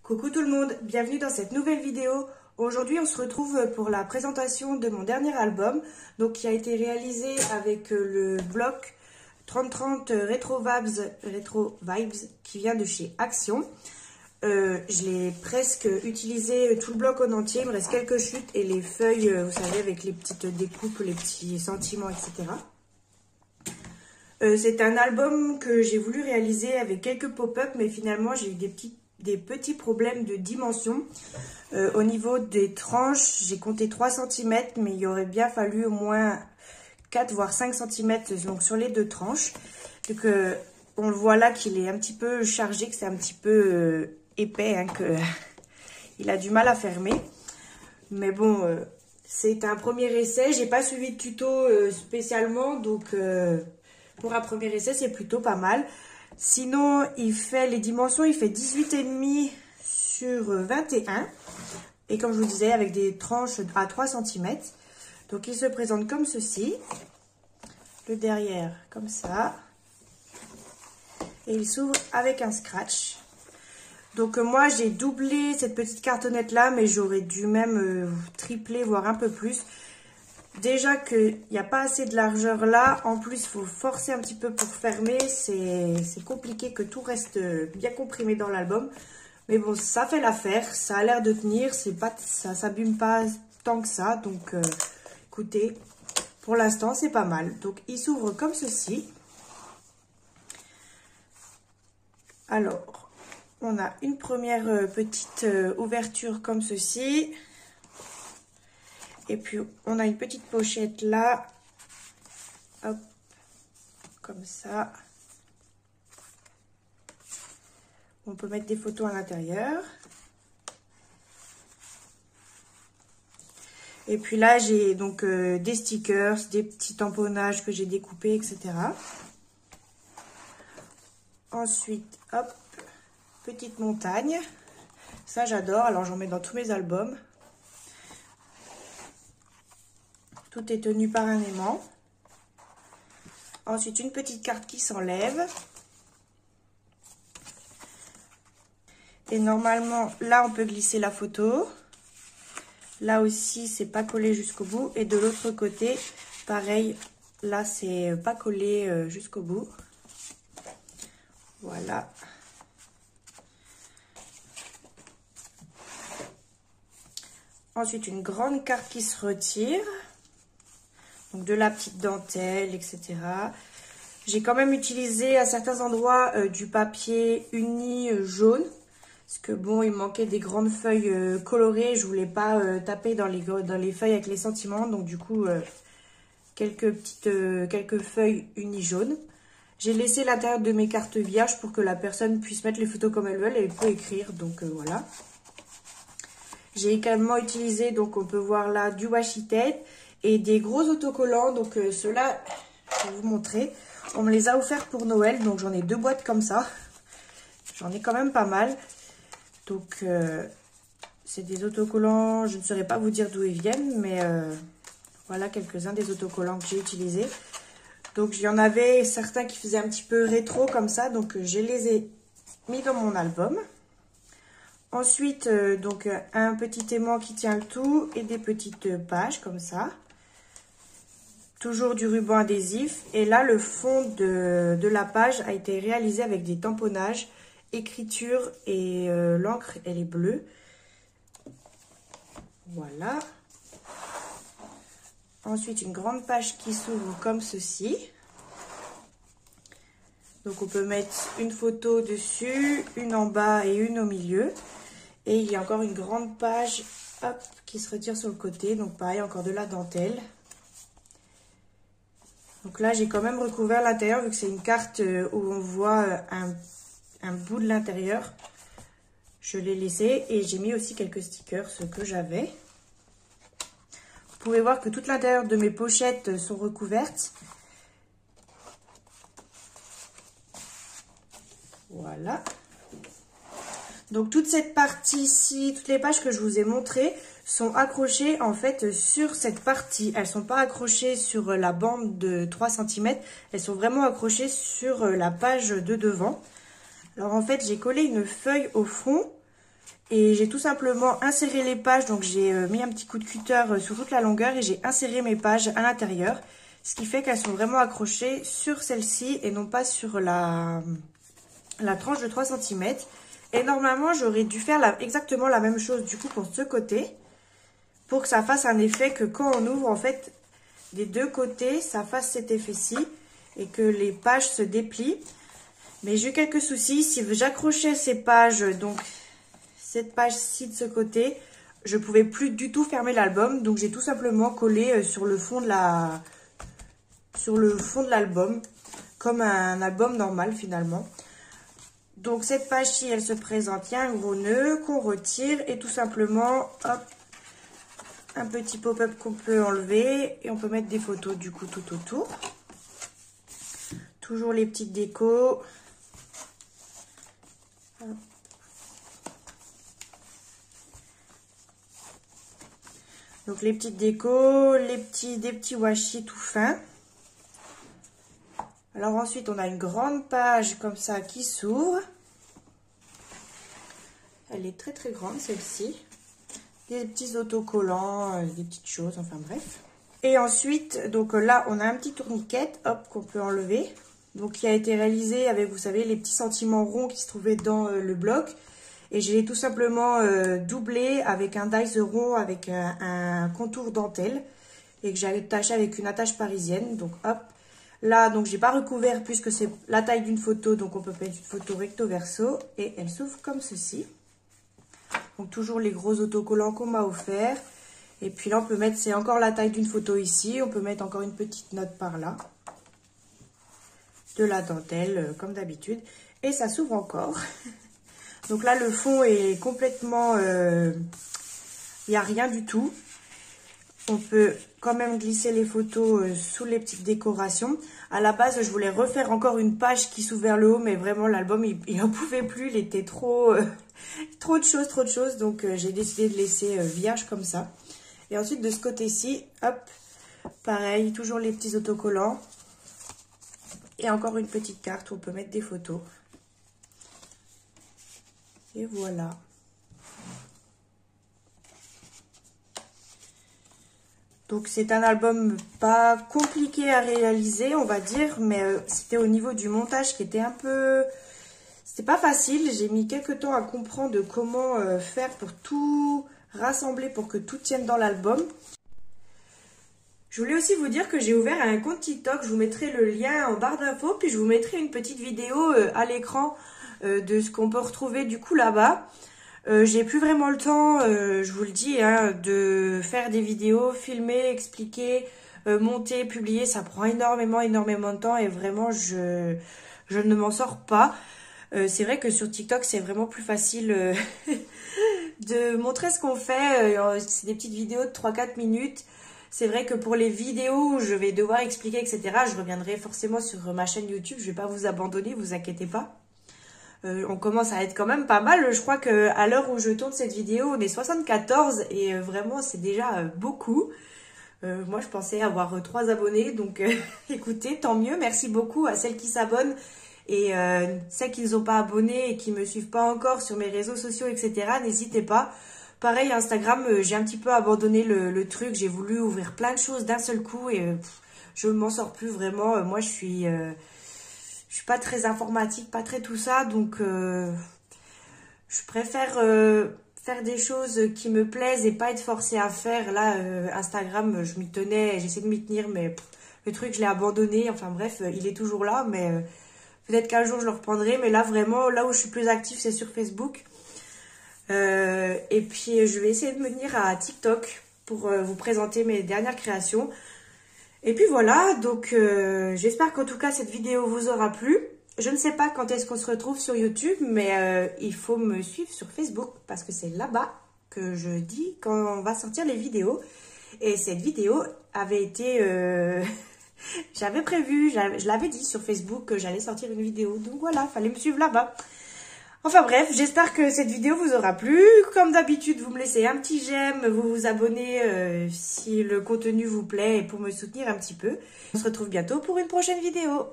Coucou tout le monde, bienvenue dans cette nouvelle vidéo. Aujourd'hui on se retrouve pour la présentation de mon dernier album, donc qui a été réalisé avec le bloc 3030 Retro Vibes qui vient de chez Action. Je l'ai presque utilisé tout le bloc en entier, il me reste quelques chutes et les feuilles, vous savez, avec les petites découpes, les petits sentiments, etc. C'est un album que j'ai voulu réaliser avec quelques pop-up, mais finalement j'ai eu des petits problèmes de dimension. Au niveau des tranches, j'ai compté 3 cm, mais il y aurait bien fallu au moins 4 voire 5 cm donc sur les deux tranches. Donc on le voit là qu'il est un petit peu chargé, que c'est un petit peu épais, hein, qu'il a du mal à fermer. Mais bon, c'est un premier essai. J'ai pas suivi de tuto spécialement, donc pour un premier essai, c'est plutôt pas mal. Sinon, il fait les dimensions, il fait 18,5 sur 21. Et comme je vous disais, avec des tranches à 3 cm. Donc, il se présente comme ceci. Le derrière, comme ça. Et il s'ouvre avec un scratch. Donc, moi, j'ai doublé cette petite cartonnette-là, mais j'aurais dû même tripler, voire un peu plus. Déjà qu'il n'y a pas assez de largeur là, en plus il faut forcer un petit peu pour fermer, c'est compliqué que tout reste bien comprimé dans l'album. Mais bon, ça fait l'affaire, ça a l'air de tenir, ça s'abîme pas tant que ça. Donc écoutez, pour l'instant c'est pas mal. Donc il s'ouvre comme ceci. Alors, on a une première petite ouverture comme ceci. Et puis, on a une petite pochette là. Hop, comme ça. On peut mettre des photos à l'intérieur. Et puis là, j'ai donc des stickers, des petits tamponnages que j'ai découpés, etc. Ensuite, hop, petite montagne. Ça, j'adore. Alors, j'en mets dans tous mes albums. Tout est tenu par un aimant. Ensuite, une petite carte qui s'enlève. Et normalement, là, on peut glisser la photo. Là aussi, c'est pas collé jusqu'au bout. Et de l'autre côté, pareil, là, c'est pas collé jusqu'au bout. Voilà. Ensuite, une grande carte qui se retire. Donc de la petite dentelle, etc. J'ai quand même utilisé à certains endroits du papier uni jaune. Parce que bon, il manquait des grandes feuilles colorées. Je voulais pas taper dans les feuilles avec les sentiments. Donc du coup, quelques feuilles uni jaunes. J'ai laissé l'intérieur de mes cartes vierges pour que la personne puisse mettre les photos comme elle veut. Elle peut écrire, donc voilà. J'ai également utilisé, donc on peut voir là, du washi tape. Et des gros autocollants, donc ceux-là, je vais vous montrer. On me les a offerts pour Noël, donc j'en ai 2 boîtes comme ça. J'en ai quand même pas mal. Donc, c'est des autocollants, je ne saurais pas vous dire d'où ils viennent, mais voilà quelques-uns des autocollants que j'ai utilisés. Donc, il y en avait certains qui faisaient un petit peu rétro comme ça, donc je les ai mis dans mon album. Ensuite, donc un petit aimant qui tient le tout et des petites pages comme ça. Toujours du ruban adhésif. Et là, le fond de la page a été réalisé avec des tamponnages, écriture et l'encre, elle est bleue. Voilà. Ensuite, une grande page qui s'ouvre comme ceci. Donc, on peut mettre une photo dessus, une en bas et une au milieu. Et il y a encore une grande page, hop, qui se retire sur le côté. Donc, pareil, encore de la dentelle. Donc là, j'ai quand même recouvert l'intérieur, vu que c'est une carte où on voit un bout de l'intérieur. Je l'ai laissé et j'ai mis aussi quelques stickers, ce que j'avais. Vous pouvez voir que toute l'intérieur de mes pochettes sont recouvertes. Voilà. Donc toute cette partie-ci, toutes les pages que je vous ai montrées sont accrochées en fait sur cette partie. Elles ne sont pas accrochées sur la bande de 3 cm, elles sont vraiment accrochées sur la page de devant. Alors en fait, j'ai collé une feuille au fond Et j'ai tout simplement inséré les pages, donc j'ai mis un petit coup de cutter sur toute la longueur et j'ai inséré mes pages à l'intérieur. Ce qui fait qu'elles sont vraiment accrochées sur celle-ci et non pas sur la tranche de 3 cm. Et normalement, j'aurais dû faire exactement la même chose du coup pour ce côté. Pour que ça fasse un effet que quand on ouvre, en fait, des deux côtés, ça fasse cet effet-ci. Et que les pages se déplient. Mais j'ai eu quelques soucis. Si j'accrochais ces pages, donc cette page-ci de ce côté, je pouvais plus du tout fermer l'album. Donc j'ai tout simplement collé sur le fond de l'album, comme un album normal finalement. Donc cette page-ci, elle se présente, il y a un gros nœud qu'on retire et tout simplement, hop, un petit pop-up qu'on peut enlever et on peut mettre des photos du coup tout autour. Toujours les petites décos. Hop. Donc les petites décos, des petits washi tout fins. Alors ensuite, on a une grande page comme ça qui s'ouvre. Elle est très très grande celle-ci. Des petits autocollants, des petites choses, enfin bref. Et ensuite, donc là, on a un petit tourniquet, hop, qu'on peut enlever. Donc qui a été réalisé avec, vous savez, les petits sentiments ronds qui se trouvaient dans le bloc. Et je l'ai tout simplement doublé avec un dies rond avec un contour dentelle. Et que j'ai attaché avec une attache parisienne. Donc hop. Là, donc j'ai pas recouvert puisque c'est la taille d'une photo. Donc on peut mettre une photo recto verso. Et elle s'ouvre comme ceci. Donc toujours les gros autocollants qu'on m'a offert. Et puis là on peut mettre, c'est encore la taille d'une photo ici. On peut mettre encore une petite note par là. De la dentelle comme d'habitude. Et ça s'ouvre encore. Donc là le fond est complètement... il n'y a rien du tout. On peut quand même glisser les photos sous les petites décorations. À la base, je voulais refaire encore une page qui s'ouvre vers le haut, mais vraiment l'album, il n'en pouvait plus. Il était trop de choses. Donc j'ai décidé de laisser vierge comme ça. Et ensuite, de ce côté-ci, hop, pareil, toujours les petits autocollants. Et encore une petite carte où on peut mettre des photos. Et voilà. Donc c'est un album pas compliqué à réaliser, on va dire, mais c'était au niveau du montage qui était un peu... C'était pas facile, j'ai mis quelques temps à comprendre comment faire pour tout rassembler, pour que tout tienne dans l'album. Je voulais aussi vous dire que j'ai ouvert un compte TikTok, je vous mettrai le lien en barre d'infos, puis je vous mettrai une petite vidéo à l'écran de ce qu'on peut retrouver du coup là-bas. J'ai plus vraiment le temps, je vous le dis, hein, de faire des vidéos, filmer, expliquer, monter, publier. Ça prend énormément de temps et vraiment, je ne m'en sors pas. C'est vrai que sur TikTok, c'est vraiment plus facile de montrer ce qu'on fait. C'est des petites vidéos de 3-4 minutes. C'est vrai que pour les vidéos où je vais devoir expliquer, etc., je reviendrai forcément sur ma chaîne YouTube. Je vais pas vous abandonner, vous inquiétez pas. On commence à être quand même pas mal. Je crois qu'à l'heure où je tourne cette vidéo, on est 74 et vraiment c'est déjà beaucoup. Moi je pensais avoir 3 abonnés, donc écoutez, tant mieux. Merci beaucoup à celles qui s'abonnent et celles qui ne sont pas abonnées et qui me suivent pas encore sur mes réseaux sociaux, etc. N'hésitez pas. Pareil, Instagram, j'ai un petit peu abandonné le truc. J'ai voulu ouvrir plein de choses d'un seul coup et je m'en sors plus vraiment. Moi je suis pas très informatique, pas très tout ça, donc je préfère faire des choses qui me plaisent et pas être forcée à faire. Là, Instagram, je m'y tenais, j'essaie de m'y tenir, mais le truc, je l'ai abandonné. Enfin bref, il est toujours là, mais peut-être qu'un jour, je le reprendrai. Mais là, vraiment, là où je suis plus active, c'est sur Facebook. Et puis, je vais essayer de me tenir à TikTok pour vous présenter mes dernières créations. Et puis voilà, donc j'espère qu'en tout cas cette vidéo vous aura plu. Je ne sais pas quand est-ce qu'on se retrouve sur YouTube, mais il faut me suivre sur Facebook parce que c'est là-bas que je dis quand on va sortir les vidéos. Et cette vidéo avait été... j'avais prévu, je l'avais dit sur Facebook que j'allais sortir une vidéo. Donc voilà, fallait me suivre là-bas. Enfin bref, j'espère que cette vidéo vous aura plu. Comme d'habitude, vous me laissez un petit j'aime, vous vous abonnez si le contenu vous plaît et pour me soutenir un petit peu. On se retrouve bientôt pour une prochaine vidéo.